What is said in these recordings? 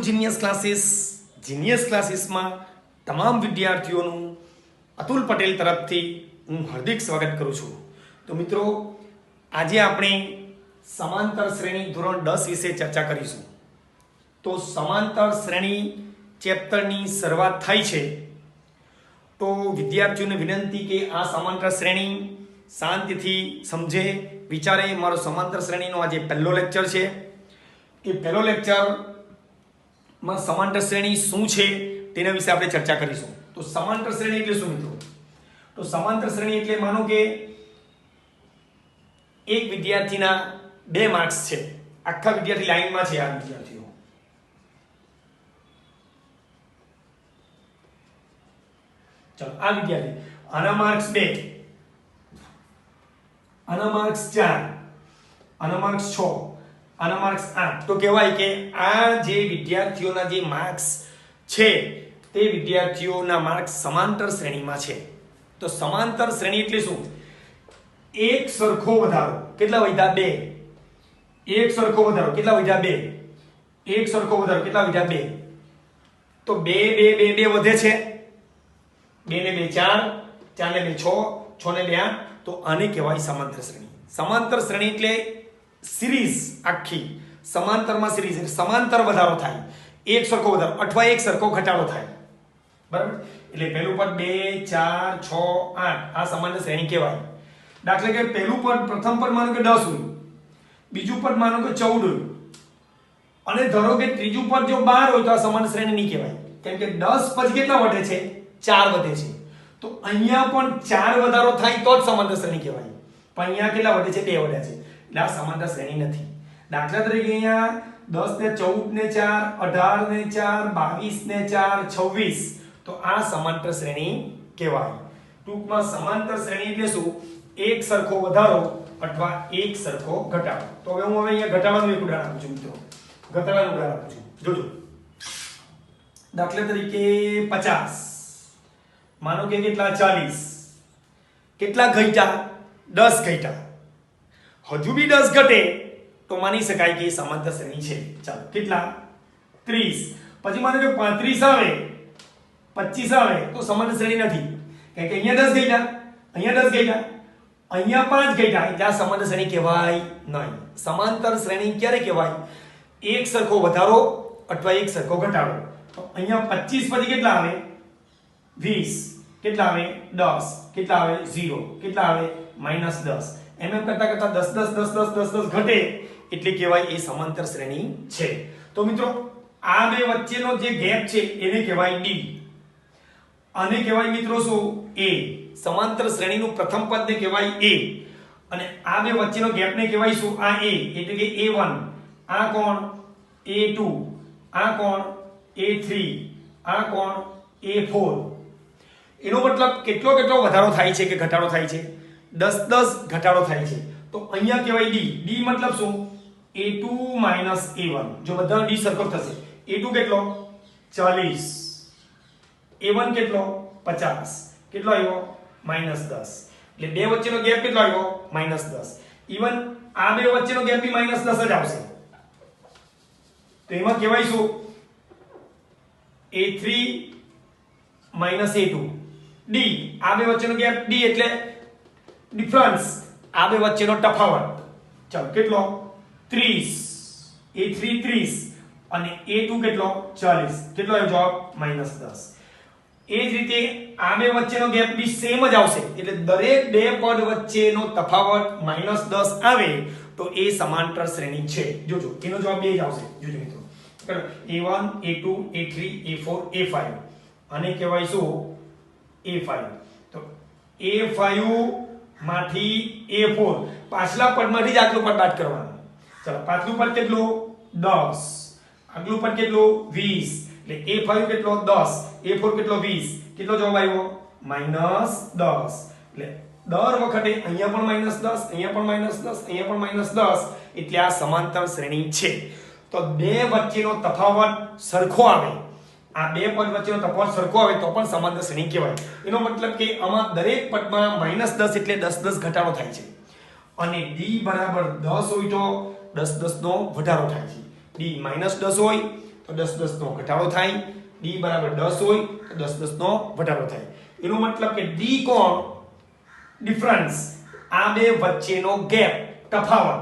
Genius ક્લાસીસમાં તમામ વિદ્યાર્થીઓનું અતુલ પટેલ તરફથી હું હાર્દિક સ્વાગત કરું છું। તો મિત્રો, આજે આપણે સમાંતર શ્રેણી ધોરણ 10 વિશે ચર્ચા કરીશું। તો સમાંતર શ્રેણી ચેપ્ટરની શરૂઆત થઈ છે, તો વિદ્યાર્થીઓને વિનંતી કે આ સમાંતર શ્રેણી શાંતિથી સમજે, વિચારે। મારો સમાંતર શ્રેણીનો આજે પહેલો લેક્ચર છે। એ પહેલો લેક્ચરમાં સમાંતર શ્રેણી શું છે તેના વિશે આપણે ચર્ચા કરીશું। તો સમાંતર શ્રેણી એટલે શું મિત્રો? તો સમાંતર શ્રેણી એટલે માનો કે એક વિદ્યાર્થીના 2 માર્ક્સ છે, આખા વિદ્યાર્થી લાઈનમાં છે, આ વિદ્યાર્થીઓ ચલો આ વિદ્યાર્થી આના માર્ક્સ 2, આના માર્ક્સ 4, આના માર્ક્સ 6, આના માર્ક્સ 8, તો કહેવાય કે આ જે વિદ્યાર્થીઓના જે માર્ક્સ છે તે વિદ્યાર્થીઓના માર્ક્સ સમાંતર શ્રેણીમાં છે। તો સમાંતર શ્રેણી એટલે શું? એક સરખો વધારો, કેટલા વધ્યા? 2। એક સરખો વધારો, કેટલા વધ્યા? 2। એક સરખો વધારો, કેટલા વધ્યા? 2। તો 2 2 2 2 વધે છે, 2 ને 2 4, 4 ને 2 6, 6 ને 2 8, તો આને કહેવાય સમાંતર શ્રેણી। સમાંતર શ્રેણી એટલે સિરીઝ, આખી સમાંતરમાં સિરીઝ, સમાંતર વધારો થાય, એક સરખો વધારો અથવા એક સરખો ઘટાડો થાય, બરાબર? એટલે પહેલું પદ 2 4 6 8 આ સમાંતર શ્રેણી કહેવાય। દાખલા કે પહેલું પદ, પ્રથમ પદ માનો કે 10 હોય, બીજું પદ માનો કે 14 હોય, અને ધારો કે ત્રીજું પદ જો 12 હોય, તો આ સમાંતર શ્રેણી નહીં કહેવાય, કેમ કે 10 પદ કેટલા વધે છે? 4 વધે છે। તો અહીંયા પણ 4 વધારો થાય તો જ સમાંતર શ્રેણી કહેવાય, પણ અહીંયા કેટલા વધે છે? 2 વધ્યા છે, એટલે આ સમાંતર શ્રેણી નથી। દાખલા તરીકે અહીંયા 10 ને 14 ને 4, 18 ને 4, 22 ને 4, 26, તો આ સમાંતર શ્રેણી કહેવાય। ટૂંકમાં સમાંતર શ્રેણી એટલે શું? એક સરખો વધારો અથવા એક સરખો ઘટાડો। તો હવે હું અહીંયા ઘટાડાનું એક ઉદાહરણ આપું છું મિત્રો, ઘટાડાનું ઉદાહરણ આપું છું, જોજો। દાખલા તરીકે 50 માનો કે કેટલા? 40, કેટલા ઘટ્યા? 10 ઘટ્યા। હજુ બી 10 ઘટે તો માની શકાય કે સમાંતર શ્રેણી છે। ચાલો, કેટલા? 30। પછી માનો કે 35 આવે, 25 આવે, તો સમાંતર શ્રેણી નથી, કારણ કે અહીંયા 10 ઘટ્યા, અહીંયા 10 ઘટ્યા, અહીંયા 5 ઘટ્યા, એટલે આ સમાંતર શ્રેણી કહેવાય નહીં। સમાંતર શ્રેણી ક્યારે કહેવાય? એક સરખો વધારો અથવા એક સરખો ઘટાડો। તો અહીંયા 25 પછી કેટલા આવે? 20, કેટલા આવે? 10, કેટલા આવે? 0, કેટલા આવે? -10। એમ કરતા કરતા 10 10 10 10 10 10 ઘટે એટલે કહેવાય એ સમાંતર શ્રેણી છે। તો મિત્રો, આ બે વચ્ચેનો જે ગેપ છે એને કહેવાય D, આને કહેવાય મિત્રો શું? A। સમાંતર શ્રેણીનું પ્રથમ પદને કહેવાય A, અને આ બે વચ્ચેનો ગેપને કહેવાય શું? આ A, એટલે કે A1, આ કોણ? A2, આ કોણ? A3, આ કોણ? A4। એનો મતલબ કેટલો વધારો થાય છે કે ઘટાડો થાય છે? 10 10 ઘટાડો થાય છે। તો અહીંયા કહેવાય D। D મતલબ શું? A2 A1। જો બધા D સરખો થશે, A2 કેટલો? 40, A1 કેટલો? 50, કેટલો આવ્યો? -10। એટલે બે વચ્ચેનો ગેપ કેટલો આવ્યો? -10। ઈવન આ બે વચ્ચેનો ગેપ બી -10 જ આવશે, તો એમાં કહેવાય શું? A3 A2। D, આ બે વચ્ચેનો ગેપ D એટલે ડિફરન્સ, આ બે વચ્ચેનો તફાવત। ચાલો, કેટલો? 30, A3 30 અને A2 કેટલો? 40, કેટલો આવ્યો જવાબ? -10। એ જ રીતે આ બે વચ્ચેનો ગેપ બી સેમ જ આવશે, એટલે દરેક બે પદ વચ્ચેનો તફાવત -10 આવે તો એ સમાંતર શ્રેણી છે। જોજો, એનો જવાબ 2 જ આવશે। જોજો મિત્રો, A1 A2 A3 A4 A5, આને કહેવાય શું? A5। તો A5 માંથી A4, પાછલા પદમાંથી જ આગલું પદ બાદ કરવાનું। ચાલો, પાછલું પદ કેટલું? 10, આગલું પદ કેટલું? 20, એટલે A5 કેટલો? 10, A4 કેટલો? 20, કેટલો જવાબ આવ્યો? -10। એટલે દર વખતે અહીંયા પણ -10, અહીંયા પણ -10, અહીંયા પણ -10, એટલે આ સમાંતર શ્રેણી છે। તો બે વચ્ચેનો તફાવત સરખો આવે, આ બે પદ વચ્ચેનો તફાવત સરખો આવે તો પણ સમાંતર શ્રેણી કહેવાય। એનો મતલબ કે આમાં દરેક પદમાં -10 એટલે 10 10 ઘટાડો થાય છે, અને D બરાબર 10 હોય તો 10 10 નો વધારો થાય છે। D -10 હોય તો 10 10 નો ઘટાડો થાય, d બરાબર 10 હોય તો 10 10 નો ઘટાડો થાય. એનો મતલબ કે d કોણ ડિફરન્સ, આ બે વચ્ચેનો ગેપ, તફાવત.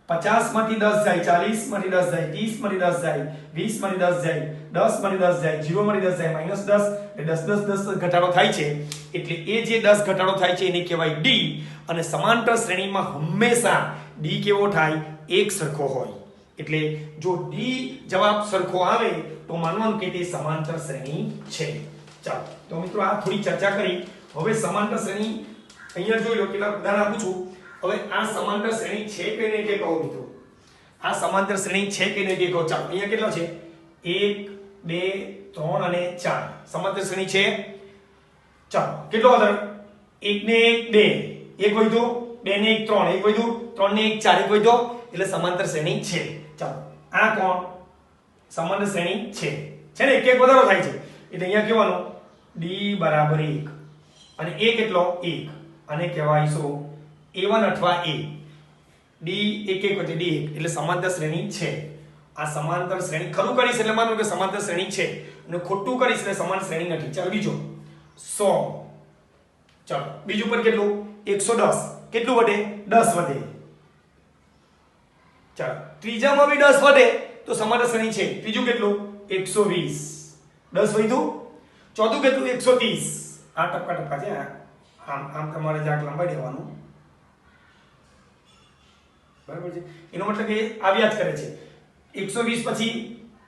50 માંથી 10 જાય, 40 માંથી 10 જાય, 30 માંથી 10 જાય, 20 માંથી 10 જાય, 10 માંથી 10 જાય, 0 માંથી 10 જાય, -10 એટલે 10 10 10 ઘટાડો થાય છે. એટલે એ જે 10 ઘટાડો થાય છે એને કહેવાય d. અને સમાંતર શ્રેણીમાં હંમેશા d કેવો થાય? એક સરખો હોય. એટલે જો d જવાબ સરખો આવે તો માનવાનું કે તે સમાંતર શ્રેણી છે. ચાલો તો મિત્રો આ થોડી ચર્ચા કરી. હવે સમાંતર શ્રેણી અહીંયા જોઈ લો, કેટલા ઉદાહરણ આપું છું. હવે આ સમાંતર શ્રેણી છે કે નહીં તે કહો મિત્રો. આ સમાંતર શ્રેણી છે કે નહીં તે કહો. ચાલો અહીંયા કેટલો છે? 1 2 3 અને 4 સમાંતર શ્રેણી છે. ચાલો કેટલો આદર? 1 ને 1 2, 1 વધ્યો, 2 ને 1 3, 1 વધ્યો, 3 ને 1 4, 1 વધ્યો, એટલે સમાંતર શ્રેણી છે. ચાલો આ કોણ? સમાંતર શ્રેણી છે. છે ને? એક વધારો થાય છે એટલે અહીંયા કહેવાનું d બરાબર 1 અને a કેટલો? 1 અને કહેવાય શું? a1 અથવા a. d 1 1 વચ્ચે d 1 એટલે સમાંતર શ્રેણી છે. આ સમાંતર શ્રેણી ખરું કરીશ એટલે માનો કે સમાંતર શ્રેણી છે, અને ખોટું કરીશ એટલે સમાંતર શ્રેણી નથી. ચાલો બીજો 100. ચાલો બીજું પર કેટલું? 110. કેટલું વધે? 10 વધે. ચાલો ત્રીજામાં બી 10 વધે તો સમાંતર શ્રેણી છે. ત્રીજું કેટલું? 120. 10 વધ્યું. ચોથું કેટલું? 130. આ ટપકા ટપકા છે. આમ આમ તમારે જાક લંબાઈ દેવાનું, બરાબર છે. એનો મતલબ કે આવ્યા જ કરે છે. 120 પછી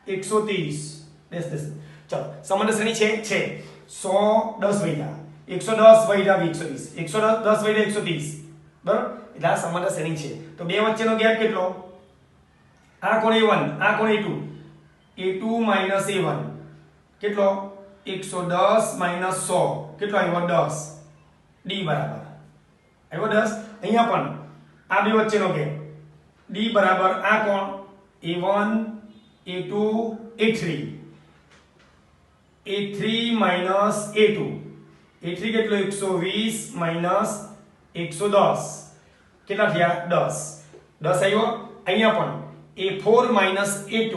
130 10 10. ચાલો સમાંતર શ્રેણી છે. 100 10 વધ્યા, 110 વધ્યા 120, 110 વધ્યા 130, બરાબર. એટલે આ સમાંતર શ્રેણી છે. તો બે વચ્ચેનો ગેપ કેટલો? આ કોણ a1, આ કોણ a2. a2 minus a1 કેટલો? 110 minus 100 કેટલો આવ્યો? 10. d બરાબર આવ્યો 10. અહીંયા પણ આ બે વચ્ચેનો ગેપ d બરાબર આ કોણ? a1 a2 a3. a3 minus a2. a3 કેટલો? 120 minus 110 કેટલા થયા? 10. 10 આવ્યો. અહીંયા પણ a4 minus a2,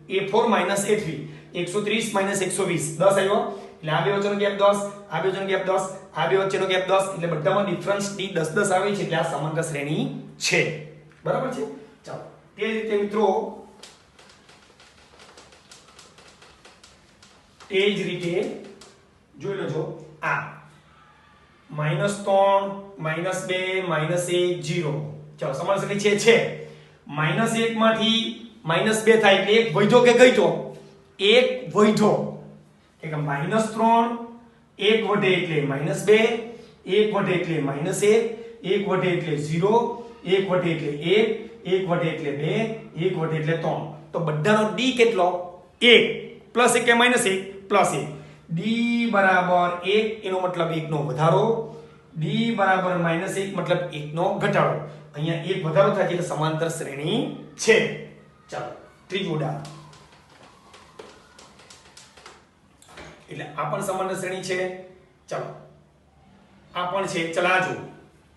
a4 minus a3, 130 minus 120 10 આવ્યો. એટલે આ બે વચ્ચેનો ગેપ 10, આ બે વચ્ચેનો ગેપ 10, આ બે વચ્ચેનો ગેપ 10, એટલે બધામાં ડિફરન્સ d 10 10 આવે છે. એટલે આ સમાંતર શ્રેણી છે. બરાબર છે. ચાલો તે જ રીતે મિત્રો, તે જ રીતે જોઈ લેજો આ -3 -2 -1 0. ચાલો સમાંતર શ્રેણી છે. -1 માંથી -2 થાય એટલે એક વધ્યો કે ઘટ્યો? એક વધ્યો. કે -3 એક વધે એટલે -2, એક વધે એટલે -1, એક વધે એટલે 0, એક વધે એટલે 1, એક વધે એટલે 2, એક વધે એટલે 3. તો બધાનો d કેટલો? 1 પ્લસ 1 કે -1 પ્લસ 1. d બરાબર 1 એનો મતલબ 1 નો વધારો, d બરાબર -1 મતલબ 1 નો ઘટાડો. અહીંયા 1 વધારો થાય એટલે સમાંતર શ્રેણી છે. ચાલો ત્રીજું ઉદાહરણ. એટલે આ પણ સમાંતર શ્રેણી છે. ચાલો આ પણ છે. ચાલો આ જો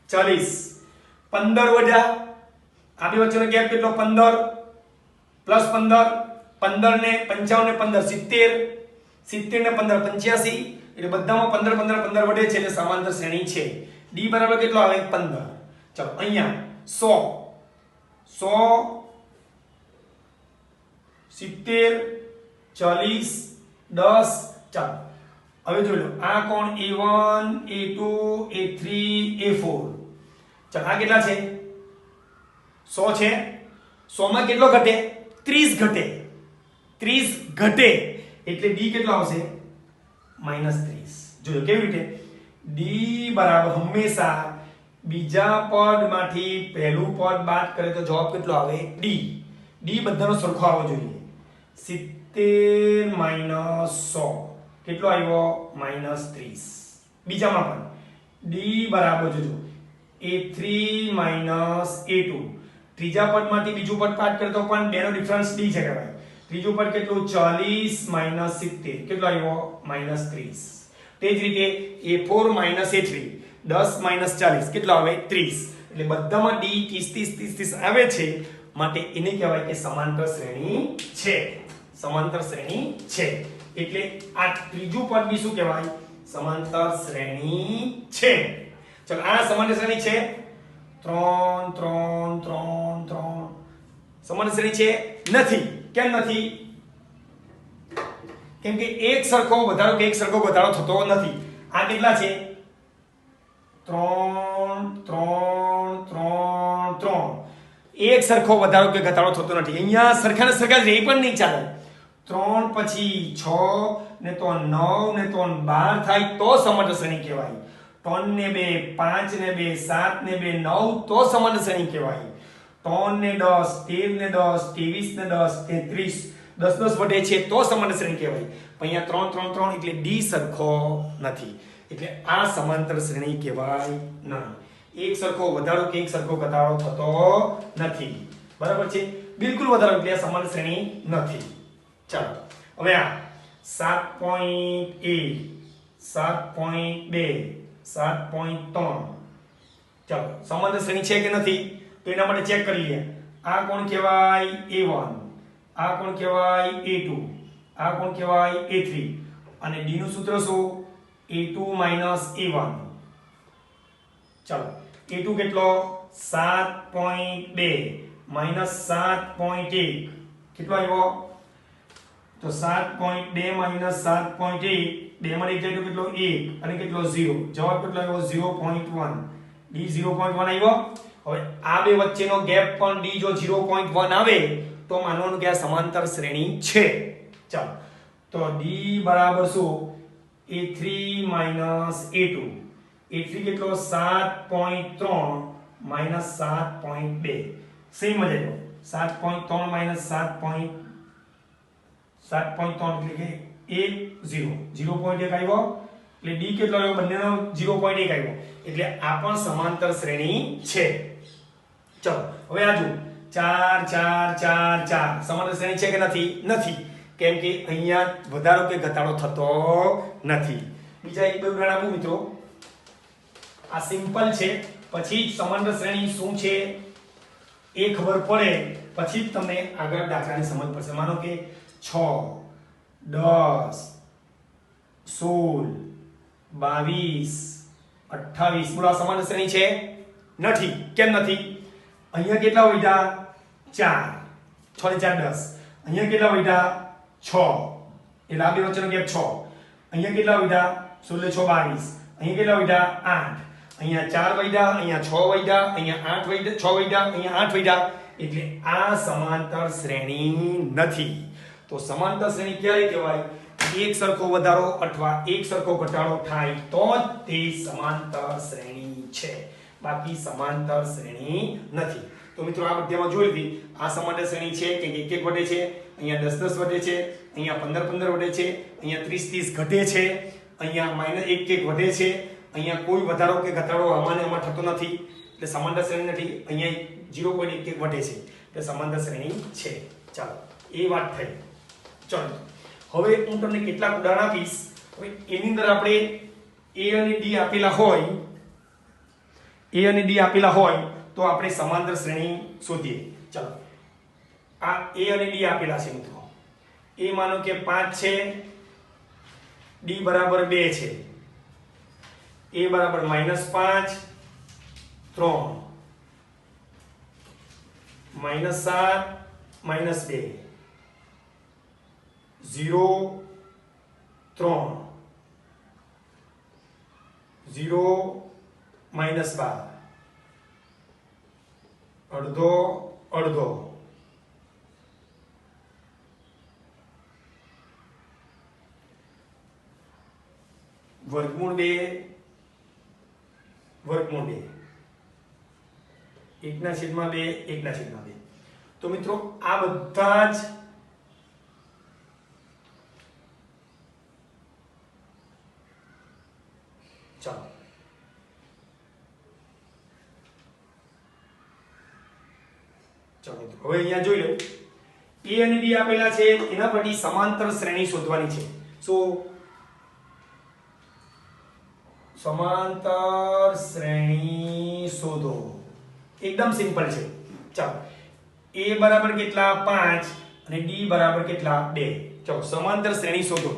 40 15 વધ્યા. આ બે વચ્ચેનો ગેપ કેટલો? 15 પ્લસ 15, 15 ને 55 ને 15 70, 70 ને 15 85. એટલે બધામાં 15 15 15 વધે છે એટલે સમાંતર શ્રેણી છે. d બરાબર કેટલો આવે? 15. ચાલો અહીંયા 100 100 70 40 10. ચાલો હવે જોઈ લો આ કોણ? a1 a2 a3 a4. ચાલો આ કેટલા છે? 100 છે. 100 માં કેટલો ઘટે? 30 ઘટે. 30 ઘટે એટલે d કેટલો આવશે? -30. જોજો કેવી રીતે d બરાબર હંમેશા બીજા પદમાંથી પહેલું પદ બાદ કરે તો જવાબ કેટલો આવે? d. d બધાનો સરખો આવવો જોઈએ. 70 -100 કેટલો આવ્યો? -30. બીજામાં પણ d બરાબર જોજો a3 a2. ત્રીજા પદમાંથી બીજું પદ બાદ કરે તો પણ બેનો ડિફરન્સ d છે કહેવાય. ત્રીજું પદ કેટલું? 40 70 કેટલો આવ્યો? -30. તે જ રીતે a4 a3 10 40 કેટલો આવે? 30. એટલે બધામાં d 30 30 30 30 આવે છે, માટે એને કહેવાય કે સમાંતર શ્રેણી છે. સમાંતર શ્રેણી છે. એટલે આ ત્રીજું પદ બી શું કહેવાય? સમાંતર શ્રેણી છે. ચલો આ સમાંતર શ્રેણી છે. 3 3 3 3 સમાંતર શ્રેણી છે નથી. કેમ નથી? કેમ કે એક સરખો વધારો કે એક સરખો ઘટાડો થતો નથી. આ કેટલા છે? 3 3 3 3 એક સરખો વધારો કે ઘટાડો થતો નથી. અહીંયા સરખા સરખા જ રહે પણ નહીં ચાલે. 3 પછી 6 ને તો 9 ને તો 12 થાય તો સમાંતર શ્રેણી કહેવાય. 3 ને 2 5 ને 2 7 ને 2 9 તો સમાંતર શ્રેણી કહેવાય. 3 ને 10 13 ને 10 23 ને 10 33 10 10 વધે છે તો સમાંતર શ્રેણી કહેવાય. પણ અહીંયા 3 3 3 એટલે ડી સરખો નથી. એટલે આ સમાંતર શ્રેણી કહેવાય નહીં. એક સરખો વધારો કે એક સરખો ઘટાડો થતો નથી. બરાબર છે? બિલકુલ વધારો એટલે આ સમાંતર શ્રેણી નથી. ચાલો હવે આ 7.1 7.2 7.3 ચાલો સમાંતર શ્રેણી છે કે નથી તો એના માટે ચેક કરી લઈએ. આ કોણ કહેવાય? A1, આ કોણ કહેવાય? A2, આ કોણ કહેવાય? A3 અને D નું સૂત્ર શું? A2 A1. ચાલો A2 કેટલો? 7.2 7.1 કેટલો આવ્યો? તો 7.2 7.1 બે માં એક જાય તો કેટલો? 1 અને કેટલો? 0. જવાબ કેટલો આવ્યો? 0.1. D 0.1 આવ્યો. હવે આ બે વચ્ચેનો ગેપ પણ D જો 0.1 આવે તો માનવાનું કે આ સમાંતર શ્રેણી છે. ચાલો તો D બરાબર શું? A3 A2. A3 કેટલો? 7.3 7.2 સેમ જ આવ્યો. 7.3 7.3 એટલે કે 1 0 0.1 આવ્યો. એટલે D કેટલો આવ્યો? બંનેનો 0.1 આવ્યો. એટલે આ પણ સમાંતર શ્રેણી છે. ચલો હવે આ જો 4 4 4 4 સમાંતર શ્રેણી છે કે નથી? નથી. કેમ કે અહીંયા વધારો કે ઘટાડો થતો નથી. બીજા એક બે ઉદાહરણ આપું મિત્રો. આ સિમ્પલ છે. પછી સમાંતર શ્રેણી શું છે એ ખબર પડે પછી જ તમને આગળ દાખલાની સમજ પડશે. માનો કે 6 10 16 22 28 બોલો આ સમાંતર શ્રેણી છે? નથી. કેમ નથી? અહીંયા કેટલા વધ્યા? 4 6 ને 4 10. અહીંયા કેટલા વધ્યા? 6 એટલે આ બે વચ્ચેનો ગેપ 6. અહીંયા કેટલા વધ્યા? 16 6 22. અહીંયા કેટલા વધ્યા? 8. અહીંયા 4 વધ્યા, અહીંયા 6 વધ્યા, અહીંયા 8 વધ્યા, 6 વધ્યા, અહીંયા 8 વધ્યા. એટલે આ સમાંતર શ્રેણી નથી. તો સમાંતર શ્રેણી ક્યારે કહેવાય? એક સરખો વધારો અથવા એક સરખો ઘટાડો થાય તો જ તે સમાંતર શ્રેણી છે. બાકી સમાંતર શ્રેણી નથી. તો મિત્રો આ અધ્યાયમાં જોઈ લીધી. આ સમાંતર શ્રેણી છે કે એક એક વધે છે, અહીંયા 10 10 વધે છે, અહીંયા 15 15 વધે છે, અહીંયા 30 30 ઘટે છે, અહીંયા -1 1 વધે છે, અહીંયા કોઈ વધારો કે ઘટાડો આમાં ને આમાં થતો નથી. એટલે સમાંતર શ્રેણી નથી. અહીંયા 0.1 વધે છે. એટલે સમાંતર શ્રેણી છે. ચાલો એ વાત થઈ. ચલો હવે હું તમને કેટલાક ઉદાહરણ આપીશ. હવે એની અંદર આપણે A અને D આપેલા હોય, A અને D આપેલા હોય તો આપણે સમાંતર શ્રેણી શોધીએ. ચાલો આ A અને D આપેલા છે મિત્રો. A માનો કે 5 છે, D બરાબર 2 છે, A બરાબર -5 3 -7 -2 0 3 0 -12 અડધો અડધો વર્ગમૂળ 2 વર્ગમૂળ 2 1/2 1/2. તો મિત્રો આ બધા જ ચાલો હવે અહીંયા જોઈ લો. A અને D આપેલા છે, એના પરથી સમાંતર શ્રેણી શોધવાની છે. સો સમાંતર શ્રેણી શોધો. એકદમ સિમ્પલ છે. ચાલો A બરાબર કેટલા? 5. અને ડી બરાબર કેટલા 2. ચલો સમાંતર શ્રેણી શોધો.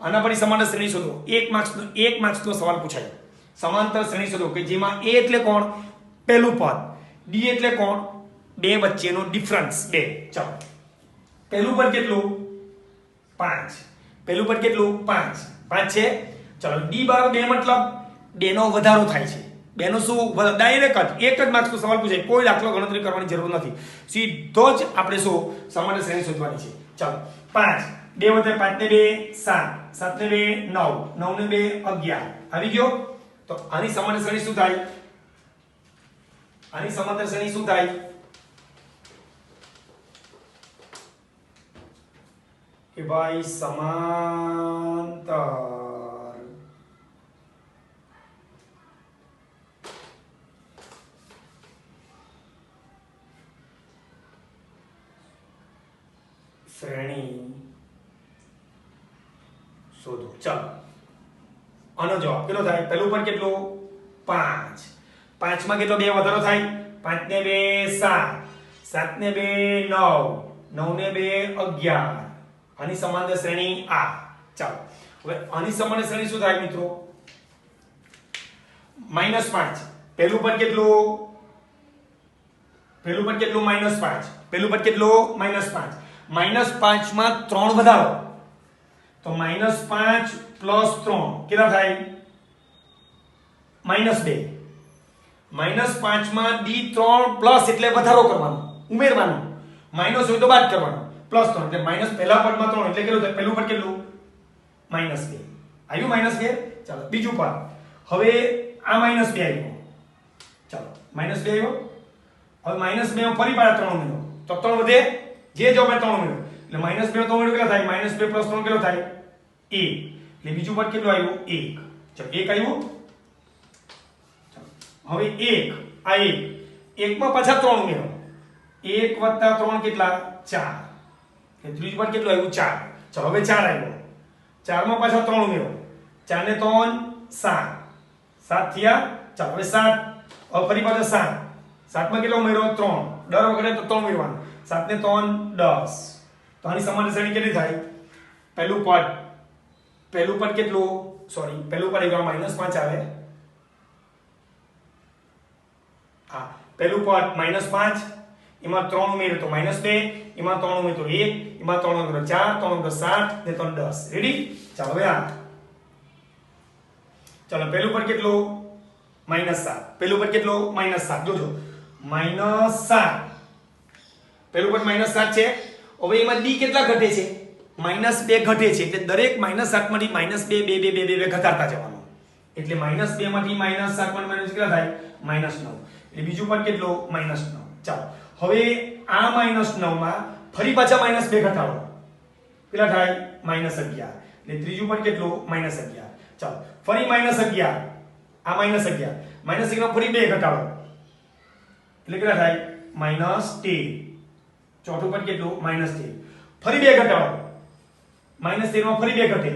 આના પછી સમાંતર શ્રેણી શોધો. 1 માર્ક્સનો સવાલ પૂછાય. સમાંતર શ્રેણી શોધો કે જેમાં a એટલે કોણ? પહેલું પદ. d એટલે કોણ? બે વચ્ચેનો ડિફરન્સ 2. ચલો પહેલું પદ કેટલું? 5. પહેલું પદ કેટલું? 5. 5 છે. ચલો d બરાબર 2 મતલબ 2 નો વધારો થાય છે. 2 નો શું? ડાયરેક્ટ જ 1 જ માર્ક્સનો સવાલ પૂછાય. કોઈ દાખલો ગણતરી કરવાની જરૂર નથી. સીધો જ આપણે શું સમાંતર શ્રેણી શોધવાની છે. ચલો 5 2 વધે 5 ને 2 7 7 ને 2 9 9 ને 2 11 આવી ગયો. તો આની સમાંતર શ્રેણી શું થાય? આની સમાંતર શ્રેણી શું થાય? કે ભાઈ સમાંતર શ્રેણી શોધો. ચાલો આનો જવાબ કેટલો થાય? પહેલું પર કેટલું? 5. 5 માં કેટલો 2 વધારો થાય? 5 ને 2 7 7 ને 2 9 9 ને 2 11. આની સમાંતર શ્રેણી આ. ચાલો હવે આની સમાંતર શ્રેણી શું થાય મિત્રો? -5. પહેલું પદ કેટલું? પહેલું પદ કેટલું? -5. પહેલું પદ કેટલું? -5. -5 માં 3 વધારો તો -5 પ્લસ 3 કેટલા થાય? -2. -5 માં d3 પ્લસ એટલે વધારો કરવાનો, ઉમેરવાનો. માઈનસ હોય તો બાદ કરવાનો. પ્લસ 3 એટલે માઈનસ પહેલા પદમાં 3 એટલે કેટલું થાય? પહેલું પદ કેટલું? -2. આવ્યું -2. ચાલો બીજું પદ. હવે આ -2 આવ્યું. ચાલો -2 આવ્યો. હવે -2 માં ફરી પાછા 3 ઉમેરો તો 3 વધે. જે જવાબ 3 ઉમેરો એટલે -2 3 ઉમેરો કેટલા થાય? -2 પ્લસ 3 કેટલો થાય? 1. એટલે બીજું પદ કેટલું આવ્યું? 1. ચાલો 1 આવ્યું. હવે 1 આ 1 માં પાછા 3 ઉમેરો. 1 + 3 કેટલા? 4. એટલે ત્રીજું પદ કેટલું આવ્યું? 4. ચાલો હવે 4 આવ્યો. 4 માં પાછા 3 ઉમેરો. 4 ને 3 7. 7 થયા. ચાલો હવે 7. હવે ફરી પાછા 7. 7 માં કેટલો ઉમેરો? 3. દર વખતે તો 3 ઉમેરવાનો. 7 ને 3 10. તો આની સમાંતર શ્રેણી કેટલી થાય? પહેલું પદ કેટલું? સોરી પહેલું પદ એકવાર -5 આવે. હા પહેલું પદ -5 એમાં 3 ઉમેરો તો -2, એમાં 3 ઉમેરો તો 1, એમાં 3 ઉમેરો 4, 3 ઉમેરો 7 ને 3 10. રેડી? ચાલો હવે આ ચાલો પહેલું પદ કેટલું? -7. પહેલું પદ કેટલું? -7. જોજો -7 પહેલું પદ -7 છે. હવે એમાં d કેટલા ઘટે છે? -2 ઘટે છે. એટલે દરેક -7 માંથી -2 2 2 2 ઘટાડતા જવાનું. એટલે -2 માંથી -7 માં માઈનસ કેટલા થાય? -9. એટલે બીજું પદ કેટલું? -9. ચાલો હવે આ -9 માં ફરી પાછા -2 ઘટાડો કેટલા થાય? -11. એટલે ત્રીજું પદ કેટલું? -11. ચાલો ફરી -11. આ -11 માં ફરી 2 ઘટાડો એટલે કેટલા થાય? -13. ચોથું પદ કેટલું? -13. ફરી 2 ઘટાડો -13 માં ફરી 2 ઘટે.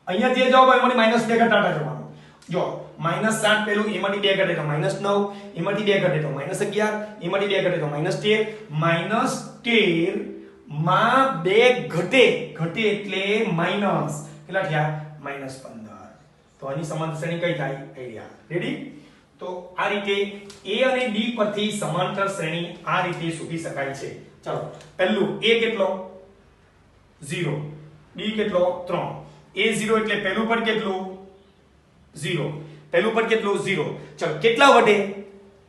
અહીંયા જે જવાબ આવે એમાંથી -2 ઘટાડતા જવાનું. જો -7 પેલું એમાંથી 2 ઘટે તો -9, એમાંથી 2 ઘટે તો -11, એમાંથી 2 ઘટે તો -13. -13 માં 2 ઘટે એટલે માઈનસ કેટલા થયા? -15. તો આની સમાંતર શ્રેણી કઈ થાય? આઈડિયા. રેડી? તો આ રીતે a અને d પરથી સમાંતર શ્રેણી આ રીતે શોધી શકાય છે. ચાલો પહેલું a કેટલો? 0. d કેટલો? 3. a 0 એટલે પહેલું પદ કેટલું? 0. પહેલું પદ કેટલું? 0. ચાલો કેટલા વડે?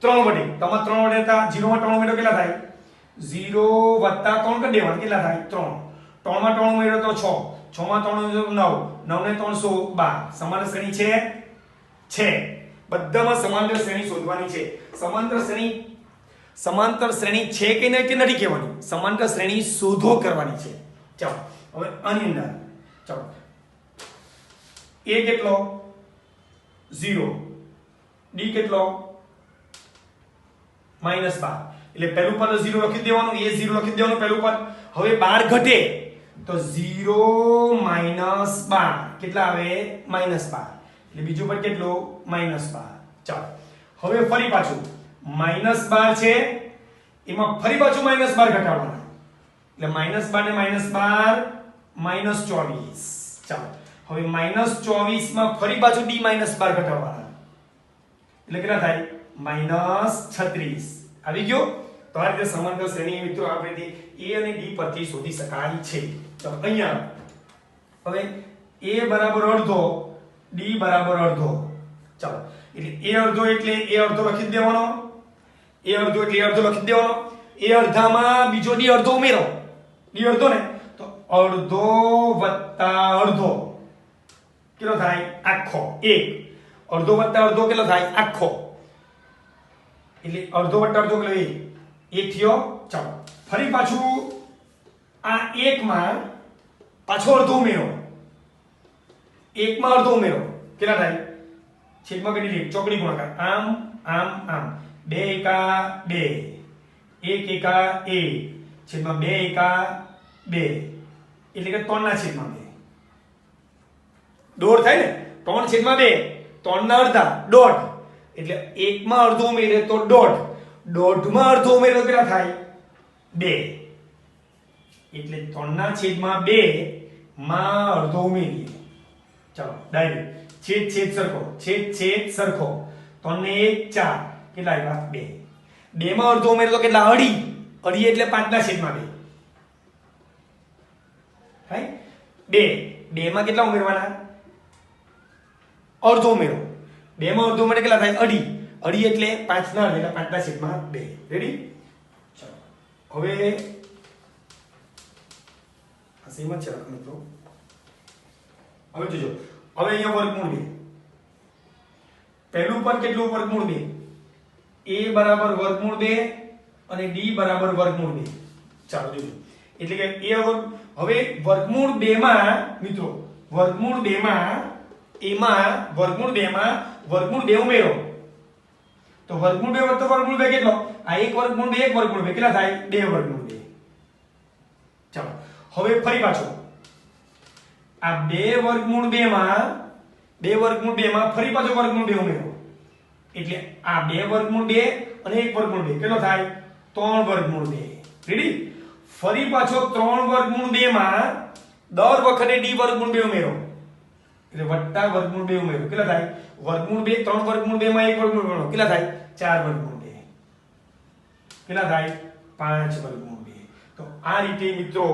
3 વડે. તમારે 3 વડે હતા 0 માં 3 ઉમેરો કેટલા થાય? 0 + 3 કરી દેવાનું કેટલા થાય? 3. 3 માં 3 ઉમેરો તો 6. 6 માં 3 ઉમેરો 9. 9 ને 3 12. સમાંતર શ્રેણી છે. બધામાં સમાંતર શ્રેણી શોધવાની છે. સમાંતર શ્રેણી છે કે નહીં કે નથી કહેવાની. સમાંતર શ્રેણી શોધો કરવાની છે. ચાલો હવે આની અંદર ચાલો a કેટલો? 0. d કેટલો? -12. એટલે પહેલું પદ 0 લખી દેવાનું, a 0 લખી દેવાનું પહેલું પદ. હવે 12 ઘટે તો 0 - 12 કેટલા આવે? -12. એટલે બીજું પદ કેટલું? -12. ચાલો હવે ફરી પાછું -12 છે એમાં ફરી પાછું -12 ઘટાડવાના એટલે -12 ને -12 -24. ચાલો હવે -24 માં ફરી પાછું d -12 ઘટાડવાના એટલે કેટલા થાય -36. આવી ગયો. તો આ રીતે સમાંતર શ્રેણી મિત્રો આપણે a અને d પરથી શોધી શકાય છે. ચાલો અહીંયા હવે a બરાબર અડધો d બરાબર અડધો. ચાલો એટલે a અડધો એટલે a અડધો લખી દેવાનો, a અડધો એટલે a અડધો લખી દેવાનો. a અડધામાં બીજો d અડધો ઉમેરો, d અડધો ને તો અડધો વત્તા અડધો કેટલો થાય આખો 1. અડધો વત્તા અડધો કેટલો થાય આખો, એટલે અડધો વત્તા અડધો કેટલો 1 થયો. ચાલો ફરી પાછું આ 1 માં પાછો અડધો ઉમેરો, 1 માં અડધો ઉમેરો કેટલા થાય છેદમાં કરી લે ચોકડી ગુણાકાર આમ આમ આમ 2 એકા 2 1 એકા 1 છેદમાં 2 એકા 2 એટલે કે 3 ના છેદમાં 2 દોઢ થાય ને 3 છેદમાં 2 3 ના અડધા દોઢ એટલે 1 માં અડધો ઉમેરે તો દોઢ, દોઢ માં અડધો ઉમેરે તો કેટલા થાય 2 એટલે 3 ના છેદમાં 2 માં અડધો ઉમેરીએ. ચાલો ડાયરેક્ટ છેદ છેદ સરખો, છેદ છેદ સરખો 3 ને 1 4 કેટલા આવ્યા 2. 2 માં અડધો ઉમેરો તો કેટલા અઢી, અઢી એટલે 5 ના છેદમાં 2 થાય 2. 2 માં કેટલા ઉમેરવાના અડધો ઉમેરો, 2 માં અડધો ઉમેરે કેટલા થાય અઢી, અઢી એટલે 5 ના અડધા એટલે 5 ના છેદમાં 2. રેડી. ચાલો હવે આ સેમ જ છે મિત્રો. હવે જોજો હવે અહીંયા વર્ગમૂળ 2 પહેલું પદ કેટલું વર્ગમૂળ 2, a બરાબર વર્ગમૂળ 2 અને d બરાબર વર્ગમૂળ 2. ચાલો જોજો એટલે કે a હવે વર્ગમૂળ 2 માં મિત્રો વર્ગમૂળ 2 માં એમાં વર્ગમૂળ 2 માં વર્ગમૂળ 2 ઉમેરો તો વર્ગમૂળ 2 વત્તા વર્ગમૂળ 2 કેટલો આ એક વર્ગમૂળ 2 એક વર્ગમૂળ 2 કેટલા થાય 2 વર્ગમૂળ 2. ચાલો હવે ફરી પાછો આ 2 વર્ગમૂળ 2 માં 2 વર્ગમૂળ 2 માં ફરી પાછો વર્ગમૂળ 2 ઉમેરો એટલે આ 2 વર્ગમૂળ 2 અને 1 વર્ગમૂળ 2 કેટલો થાય 3 વર્ગમૂળ 2. રેડી. ફરી પાછો 3 વર્ગમૂળ 2 માં દર વખતે d વર્ગમૂળ 2 ઉમેરો એટલે વત્તા વર્ગમૂળ 2 ઉમેરો કેટલા થાય વર્ગમૂળ 2 3 વર્ગમૂળ 2 માં 1 વર્ગમૂળ ઉમેરો કેટલા થાય 4 વર્ગમૂળ 2 કેટલા થાય 5 વર્ગમૂળ 2. તો આ રીતે મિત્રો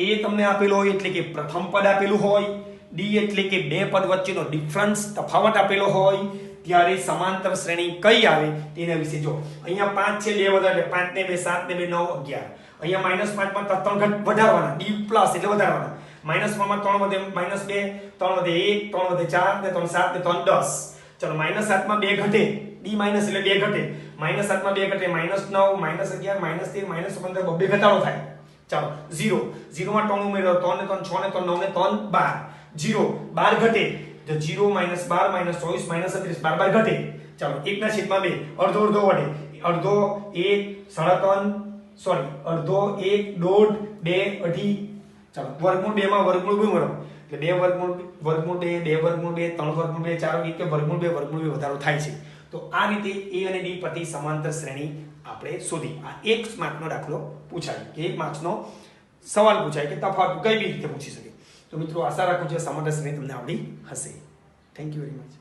a તમને આપેલો હોય એટલે કે પ્રથમ પદ આપેલું હોય, d એટલે કે બે પદ વચ્ચેનો ડિફરન્સ તફાવત આપેલો હોય ત્યારે સમાંતર શ્રેણી કઈ આવે તેના વિશે જો. અહીંયા 5 છે 2 વધારે 5 ને 2 7 ને 2 9 11. અહીંયા -5 માં 3 ઘટ વધારવાના d પ્લસ એટલે વધારવાના. -1 માં 3 વધે -2 3 વધે 1 3 વધે 4 ને 3 7 ને 3 10. ચલો -7 માં 2 ઘટે d માઈનસ એટલે 2 ઘટે -7 માં 2 ઘટે -9 -11 -13 -15 બબ્બે ઘટાડો થાય. ચાલો 0 0 માં 3 ઉમેરો 3 ને 3 6 ને 3 9 ને 3 12 0 12 ઘટે તો 0 -12 -24 -37 12 ઘટે. ચાલો 1 ના છેદમાં 2 અડધો અડધો વડે અડધો 1 3.5 સોરી અડધો 1 દોઢ 2 અઢી. ચાલો વર્ગમૂળ 2 માં વર્ગમૂળ 2 ઉમેરો એટલે 2 વર્ગમૂળ 2 2 વર્ગમૂળ 2 3 વર્ગમૂળ 2 4 કે વર્ગમૂળ 2 વધારો થાય છે. તો આ રીતે a અને d પરથી સમાંતર શ્રેણી આપણે શોધી. આ 1 માર્કનો દાખલો પૂછાય કે 1 માર્ક્સનો સવાલ પૂછાય કે તફાવત કઈ રીતે પૂછી શકે. તો મિત્રો આશા રાખું છું સમાંતર શ્રેણી તમને આવડી હશે. Thank you very much.